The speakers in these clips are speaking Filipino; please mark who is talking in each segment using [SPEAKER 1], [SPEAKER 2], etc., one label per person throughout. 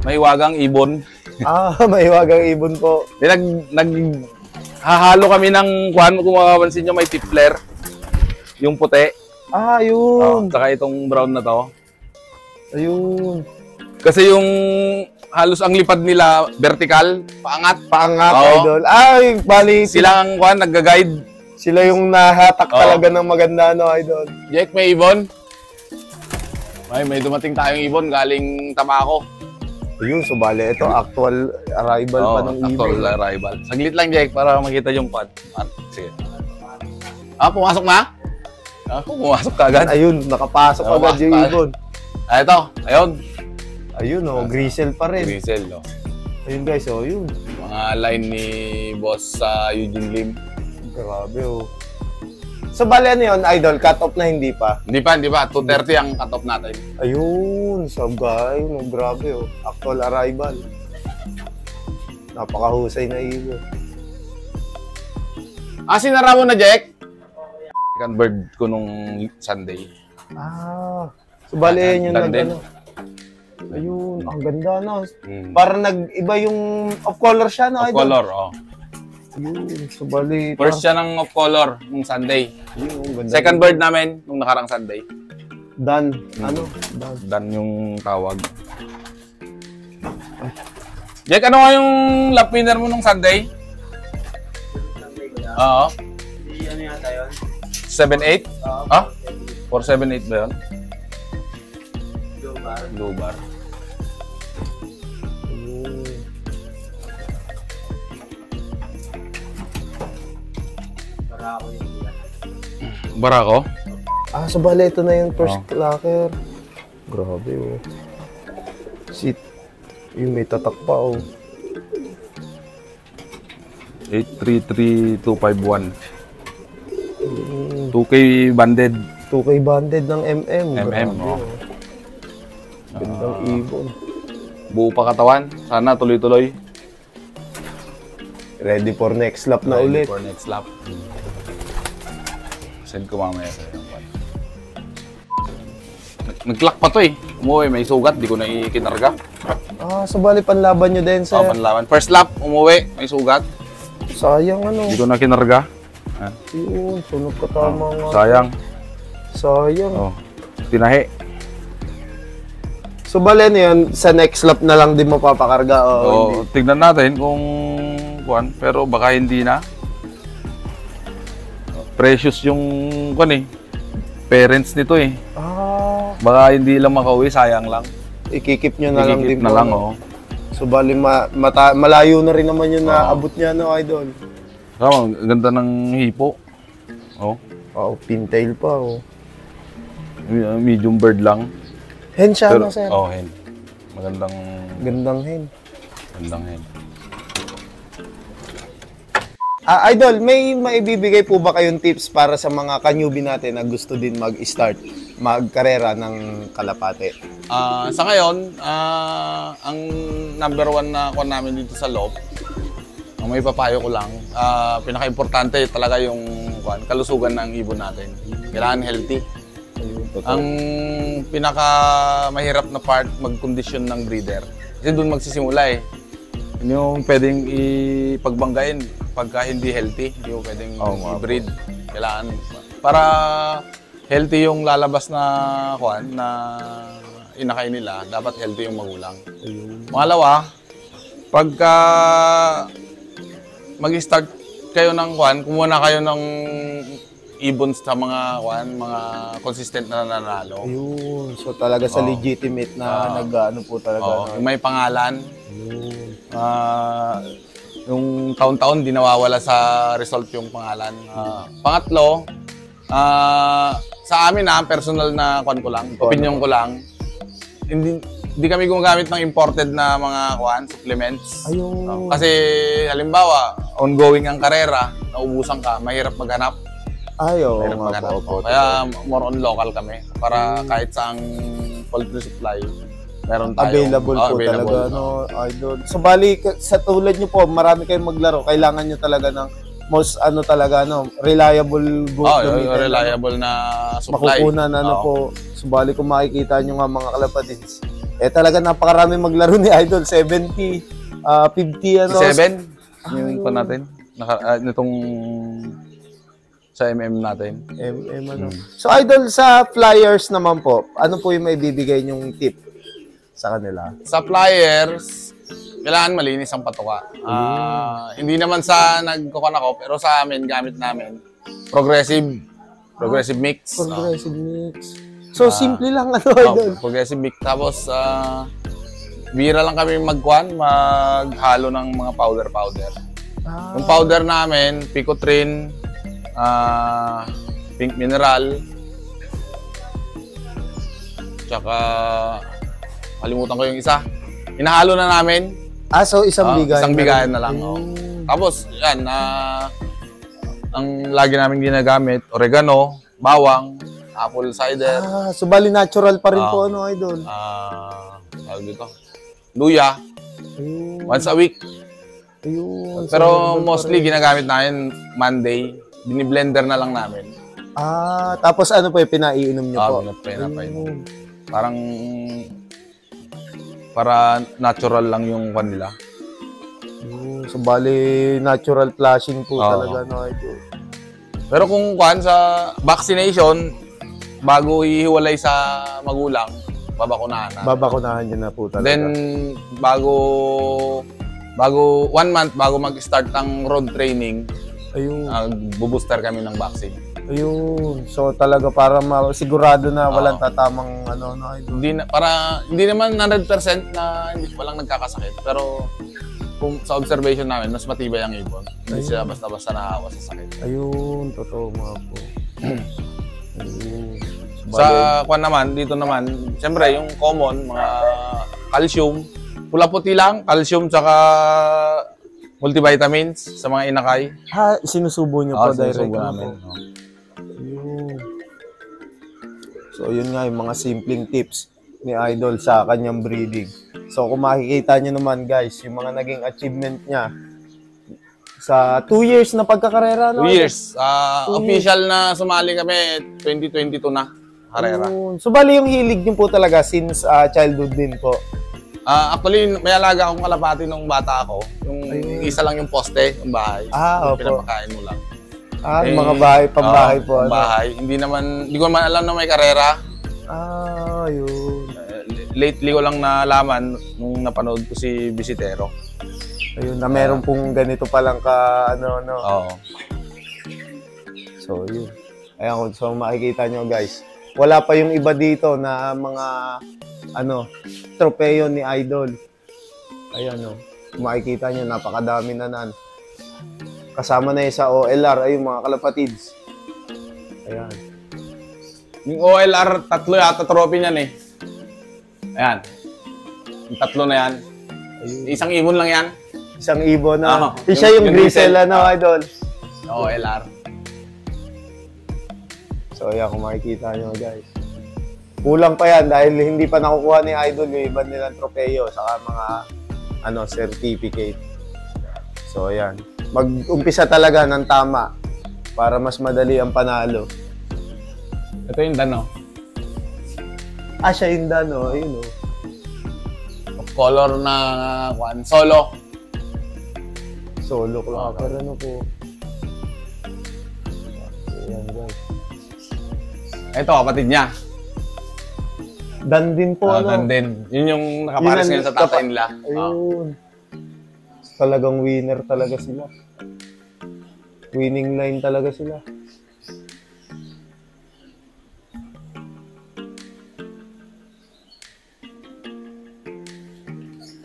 [SPEAKER 1] Mahiwagang ibon.
[SPEAKER 2] Mahiwagang ibon po.
[SPEAKER 1] Hahalo kami ng kung mapapansin nyo, may tippler. Yung puti.
[SPEAKER 2] Yun.
[SPEAKER 1] Saka itong brown na to.
[SPEAKER 2] Ayun.
[SPEAKER 1] Kasi yung halos ang lipad nila vertical, paangat.
[SPEAKER 2] Paangat, idol. Bali.
[SPEAKER 1] Sila ang nagga-guide.
[SPEAKER 2] Sila yung nahatak talaga ng maganda, no, idol.
[SPEAKER 1] Jack, may ibon. May dumating tayong ibon galing Tamaco.
[SPEAKER 2] Ayun, so bali, ito actual arrival pa ng ibon.
[SPEAKER 1] Actual arrival. Saglit lang, Jack, para makita yung pad. Sige. Pumasok na? Pumasok ka agad.
[SPEAKER 2] Ayun, nakapasok agad yung ibon.
[SPEAKER 1] Ito, ayun.
[SPEAKER 2] Ayun, grizzle pa rin.
[SPEAKER 1] Grizzle, no.
[SPEAKER 2] Ayun guys, yun.
[SPEAKER 1] Mga line ni boss sa Eugene Lim.
[SPEAKER 2] Grabe, So, bali ano yun, idol? Cut off na hindi pa?
[SPEAKER 1] Hindi pa. 2:30 ang cut off natin.
[SPEAKER 2] Ayun, sabay. Grabe, actual arrival. Napakahusay na ibon.
[SPEAKER 1] Sinara mo na, Jack? Second bird ko nung Sunday.
[SPEAKER 2] So, bali yun yung Ayun, ang ganda, no? Parang nag-iba yung off-color siya, no, idol?
[SPEAKER 1] Off-color,
[SPEAKER 2] Ayun, so bali.
[SPEAKER 1] First siya ng off-color nung Sunday.
[SPEAKER 2] Ayun, ganda.
[SPEAKER 1] Second bird namin nung nakarang Sunday.
[SPEAKER 2] Dan.
[SPEAKER 1] Dan yung tawag. Jack, ano nga yung lap winner mo nung Sunday? Oo.
[SPEAKER 3] Ano yata yun?
[SPEAKER 1] 7-8? 4-7-8 ba yun? Blue bar. Barako?
[SPEAKER 2] So bali, ito na yung first clacker. Grabe, Sit. Yung may tatak pa,
[SPEAKER 1] 833251. 2K banded.
[SPEAKER 2] 2K banded ng MM. Gandang ibon.
[SPEAKER 1] Buo pa katawan. Sana tuloy-tuloy.
[SPEAKER 2] Ready for next lap na ulit.
[SPEAKER 1] Ready for next lap. Send ko mamaya sa'yo. Nag-clock pa to Umuwi, may sugat. Di ko na ikinarga.
[SPEAKER 2] So bali panlaban nyo din, sir?
[SPEAKER 1] Panlaban. First lap, umuwi, may sugat.
[SPEAKER 2] Sayang,
[SPEAKER 1] Di ko na kinarga.
[SPEAKER 2] Yun, sunog ka tama nga.
[SPEAKER 1] Sayang. Tinahi.
[SPEAKER 2] So bali yun, sa next lap na lang din mapapakarga,
[SPEAKER 1] tignan natin kung pero baka hindi na. Precious yung parents nito Baka hindi lang makauwi, sayang lang.
[SPEAKER 2] Ikikip nyo na lang din
[SPEAKER 1] na lang,
[SPEAKER 2] So bali malayo na rin naman yung naabot niya, no, idol?
[SPEAKER 1] Ang ganda ng hipo.
[SPEAKER 2] Pintail pa,
[SPEAKER 1] Medium bird lang.
[SPEAKER 2] Hen siya, no, sir?
[SPEAKER 1] Hen. Gandang hen. Gandang hen.
[SPEAKER 2] Idol, may maibibigay po ba kayong tips para sa mga ka-newbie natin na gusto din mag-start, magkarera ng kalapate?
[SPEAKER 1] Sa ngayon, ang number 1 na kuha namin dito sa loob, ang may papayo ko lang, pinaka-importante talaga yung kalusugan ng ibon natin. Kailangan healthy. Ang pinaka-mahirap na part, mag-condition ng breeder. Kasi doon magsisimula Yun yung pwedeng ipagbanggain pagka hindi healthy. Hindi mo pwedeng i-breed. Kailangan. Para healthy yung lalabas na inakay nila, dapat healthy yung magulang. Pangalawa, pagka mag-start kayo ng kumuha na kayo ng ibon sa mga consistent na nanalo.
[SPEAKER 2] Ayun. So talaga sa legitimate na nag-ano po talaga.
[SPEAKER 1] Yung may pangalan. Yung taon-taon di nawawala sa result yung pangalan. Pangatlo, sa amin personal na opinion ko lang, hindi kami gumagamit ng imported na mga supplements.
[SPEAKER 2] Ayun.
[SPEAKER 1] Kasi halimbawa, ongoing ang karera, naubusan ka, mahirap maghanap. Mahirap maghanap. Kaya more on local kami para kahit saang poultry supply, meron tayo.
[SPEAKER 2] Available po talaga, idol. So bali, sa tulad nyo po, marami kayong maglaro, kailangan nyo talaga ng most reliable
[SPEAKER 1] reliable na supply.
[SPEAKER 2] Makukunan po. So bali, kung makikita nyo nga mga kalapatins, talaga napakarami maglaro ni Idol. 70, 50, ano.
[SPEAKER 1] 7 yung pa natin. Nitong sa natin.
[SPEAKER 2] Ano. So, Idol, sa flyers naman po, ano po yung may bibigay nyong tip sa kanila?
[SPEAKER 1] Sa flyers, kailangan malinis ang patuka. Hindi naman sa nagkukan ako, pero sa amin, gamit namin, progressive mix.
[SPEAKER 2] Progressive mix. So, simple lang, ano, Idol?
[SPEAKER 1] Progressive mix. Tapos, bira lang kami maghalo ng mga powder. Yung powder namin, Picotrin, Pink Mineral, tsaka, kalimutan ko yung isa. Inahalo na namin.
[SPEAKER 2] So isang bigay.
[SPEAKER 1] Isang bigayan na lang. Tapos, yan, ang lagi namin ginagamit, oregano, bawang, apple cider.
[SPEAKER 2] So bali natural pa rin po, ano, Idol?
[SPEAKER 1] Tawag dito, luya, once a week.
[SPEAKER 2] Ayun.
[SPEAKER 1] Pero mostly ginagamit namin Monday, biniblender na lang namin.
[SPEAKER 2] Tapos ano po yung pinaiinom nyo po?
[SPEAKER 1] Pinapainom. Parang para natural lang yung kanila.
[SPEAKER 2] So bali natural flashing po talaga, no, Idol?
[SPEAKER 1] Pero kung sa vaccination, bago ihiwalay sa magulang, babakunahan na.
[SPEAKER 2] Babakunahan nyo na po talaga.
[SPEAKER 1] Then, bago 1 month, bago mag-start ang road training, bubooster kami ng vaccine.
[SPEAKER 2] Ayun. So talaga para sigurado na walang tatamang ano, no, Idol?
[SPEAKER 1] Hindi naman 100% na walang nagkakasakit. Pero kung sa observation namin, mas matibay ang ibon. Hindi sila basta-basta naawa sa sakit.
[SPEAKER 2] Ayun, totoo nga po. Ayun.
[SPEAKER 1] Sa dito naman, siyempre yung common, mga calcium, pula-puti lang, calcium tsaka multivitamins sa mga inakay.
[SPEAKER 2] Sinusubo nyo po direct?
[SPEAKER 1] Sinusubo namin.
[SPEAKER 2] Ayun. So, yun nga yung mga simpleng tips ni Idol sa kanyang breeding. So, kung makikita nyo naman, guys, yung mga naging achievement niya sa 2 years na pagkakarera, no?
[SPEAKER 1] 2 years. Official na sumali kami, 2022 na, karera.
[SPEAKER 2] So, bali yung hilig nyo po talaga since childhood din po?
[SPEAKER 1] Actually, may alaga akong kalapati nung bata ako. Yung isa lang yung poste, yung bahay.
[SPEAKER 2] Opo.
[SPEAKER 1] Pinapakain mo lang.
[SPEAKER 2] Mga bahay, pambahay po.
[SPEAKER 1] Pambahay. Hindi ko naman alam na may karera.
[SPEAKER 2] Ayun.
[SPEAKER 1] Lately ko lang nalaman nung napanood ko si Bisitero.
[SPEAKER 2] Ayun, na meron pong ganito palang ano.
[SPEAKER 1] Oo.
[SPEAKER 2] So, yun. Ayan, so makikita nyo, guys. Wala pa yung iba dito na mga, tropeyo ni Idol. Ayan, no. Makikita nyo, napakadami na nan. Kasama na yung sa OLR, ayun, mga kalapatids. Ayan.
[SPEAKER 1] Yung OLR, 3 yata trophy niyan eh. Ayan. Yung 3 na yan. Ayun. Isang ibon lang yan.
[SPEAKER 2] Isang ibon na. Siya yung Grisel, Idol.
[SPEAKER 1] OLR.
[SPEAKER 2] So, ayan, kung makikita nyo, guys. Kulang pa yan dahil hindi pa nakukuha ni Idol yung iba nilang tropeyo saka mga certificate. So, ayan. Mag-umpisa talaga ng tama para mas madali ang panalo.
[SPEAKER 1] Ito yung dano.
[SPEAKER 2] Siya yung dano. Ayun,
[SPEAKER 1] Color na solo.
[SPEAKER 2] Solo clocker, po. Ayan, guys.
[SPEAKER 1] Ito, kapatid niya.
[SPEAKER 2] Dan din po,
[SPEAKER 1] Dan din. Yun yung nakapares ngayon sa tatay nila.
[SPEAKER 2] Ayun. Talagang winner talaga sila. Winning line talaga sila.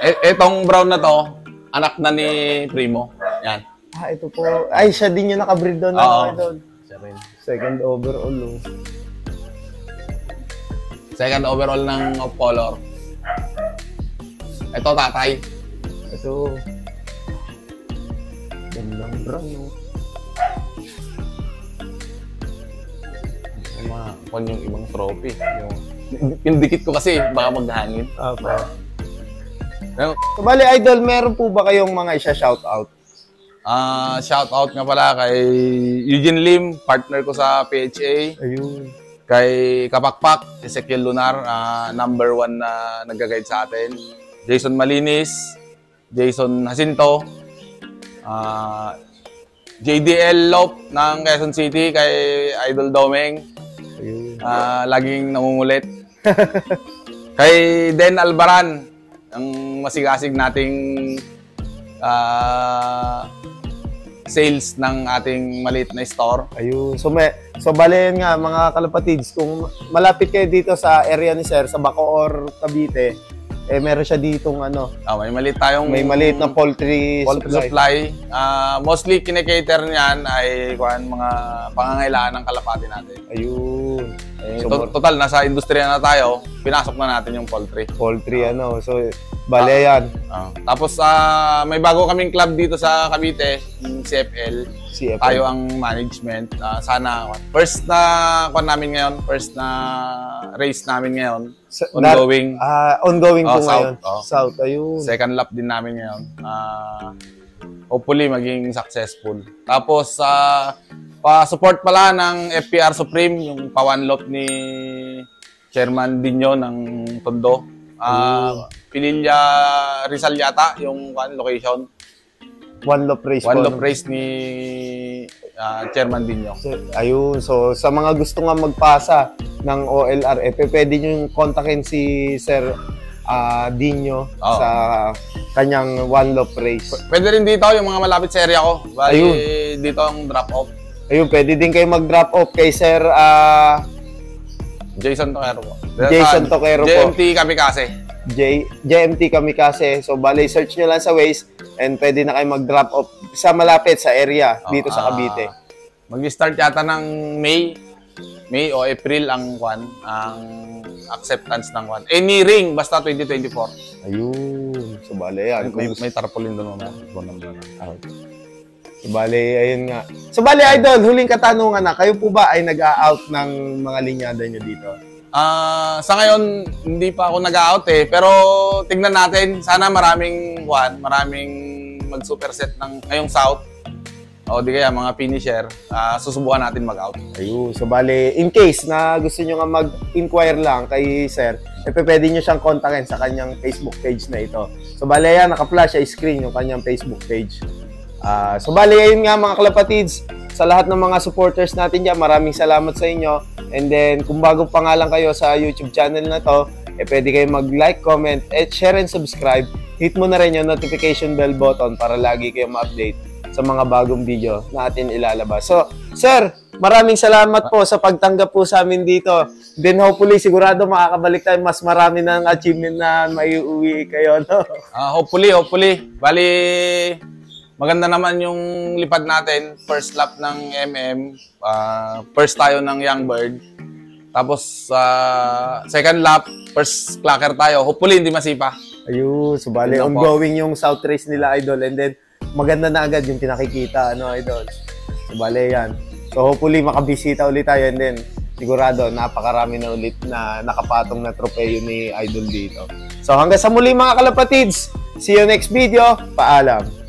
[SPEAKER 1] Etong brown na to, anak na ni Primo. Yan.
[SPEAKER 2] Ito po. Siya din yung nakabreed doon. Idol.
[SPEAKER 1] Siya rin.
[SPEAKER 2] Second overall,
[SPEAKER 1] Second overall ng of color. Ito, tatay.
[SPEAKER 2] Ito. Gandang brown,
[SPEAKER 1] Kung yung ibang trophy. Yung dikit ko kasi, baka maghangin.
[SPEAKER 2] So, bali, Idol, meron po ba kayong mga isa-shoutout?
[SPEAKER 1] Shoutout nga pala kay Eugene Lim, partner ko sa PHA.
[SPEAKER 2] Ayun.
[SPEAKER 1] Kay Kapakpak, Ezekiel Lunar, number 1 na nag-guide sa atin. Jason Malinis, Jason Jacinto, JDL Lop ng Quezon City, kay Idol Domeng.
[SPEAKER 2] Ayun.
[SPEAKER 1] Laging nangungulit. Kay Den Albaran, ang masigasig nating sales ng ating maliit na store.
[SPEAKER 2] Ayun. So bale yun nga mga kalapatids, kung malapit kayo dito sa area ni Sir, sa Bacoor, Cavite, meron siya ditong
[SPEAKER 1] May maliit na
[SPEAKER 2] poultry
[SPEAKER 1] supply. Mostly kinikater niyan ay mga pangangailangan ng kalapati natin.
[SPEAKER 2] Ayun.
[SPEAKER 1] Total, nasa industriya na tayo, pinasok na natin yung poultry.
[SPEAKER 2] So bale yan.
[SPEAKER 1] Tapos may bago kaming club dito sa Cavite, yung CFL. Tayo ang management. Sana first na race namin ngayon. Ongoing.
[SPEAKER 2] Ongoing po
[SPEAKER 1] South,
[SPEAKER 2] ngayon. South, ayun.
[SPEAKER 1] Second lap din namin ngayon. Hopefully maging successful. Tapos pa-support pala ng FPR Supreme, yung pa-one lap ni Chairman Dinyo ng Tondo. Pililla Rizal yata yung location.
[SPEAKER 2] One lap race
[SPEAKER 1] ni Chairman Dinyo.
[SPEAKER 2] Ayun. So, sa mga gusto nga magpasa ng OLR, pwede nyo yung kontakin si Sir Dinyo sa kanyang one lap race.
[SPEAKER 1] Pwede rin dito yung mga malapit sa area ko. Bali, dito ang drop-off.
[SPEAKER 2] Ayun, pwede din kayo mag-drop off kay Sir
[SPEAKER 1] Jason Toquero po.
[SPEAKER 2] Jason Toquero po.
[SPEAKER 1] JMT Kamikaze.
[SPEAKER 2] JMT Kamikaze. So, bale, search nyo lang sa Waze and pwede na kayo mag-drop off sa malapit sa area dito sa Cavite.
[SPEAKER 1] Mag-start yata ng May o April ang acceptance ng any ring, basta 2024.
[SPEAKER 2] Ayun. So, bale yan.
[SPEAKER 1] May tarpaulin doon naman.
[SPEAKER 2] So, bale, ayun nga. So, bale, Idol, huling katanungan na. Kayo po ba ay nag-a-out ng mga linyada nyo dito?
[SPEAKER 1] Sa ngayon, hindi pa ako nag-out pero tignan natin. Sana maraming mag-superset ng ngayong South. O di kaya mga finisher, susubukan natin mag-out.
[SPEAKER 2] Ayun. So, bale, in case na gusto nyo nga mag-inquire lang kay Sir, pwede nyo siyang kontakin sa kanyang Facebook page na ito. So, bale yan, naka-flash sa screen yung kanyang Facebook page. So, bale, yun nga mga kalapatids, sa lahat ng mga supporters natin dyan, maraming salamat sa inyo. And then, kung bago pa nga lang kayo sa YouTube channel na to, pwede kayo mag-like, comment, share, and subscribe. Hit mo na rin yung notification bell button para lagi kayo ma-update sa mga bagong video na atin ilalabas. So, Sir, maraming salamat po sa pagtanggap po sa amin dito. Then, hopefully, sigurado makakabalik tayo mas marami ng achievement na maiuwi kayo, no?
[SPEAKER 1] Hopefully. Bali, maganda naman yung lipad natin. First lap ng first tayo ng Young Bird. Tapos, second lap, first clacker tayo. Hopefully, hindi masipa.
[SPEAKER 2] Ayun, so bali, ongoing yung South Race nila, Idol. And then, maganda na agad yung pinakikita, Idol. So, bali yan. So, hopefully, makabisita ulit tayo. And then, sigurado, napakarami na ulit na nakapatong na tropeyo ni Idol dito. So, hanggang sa muli mga kalapatids. See you next video. Paalam.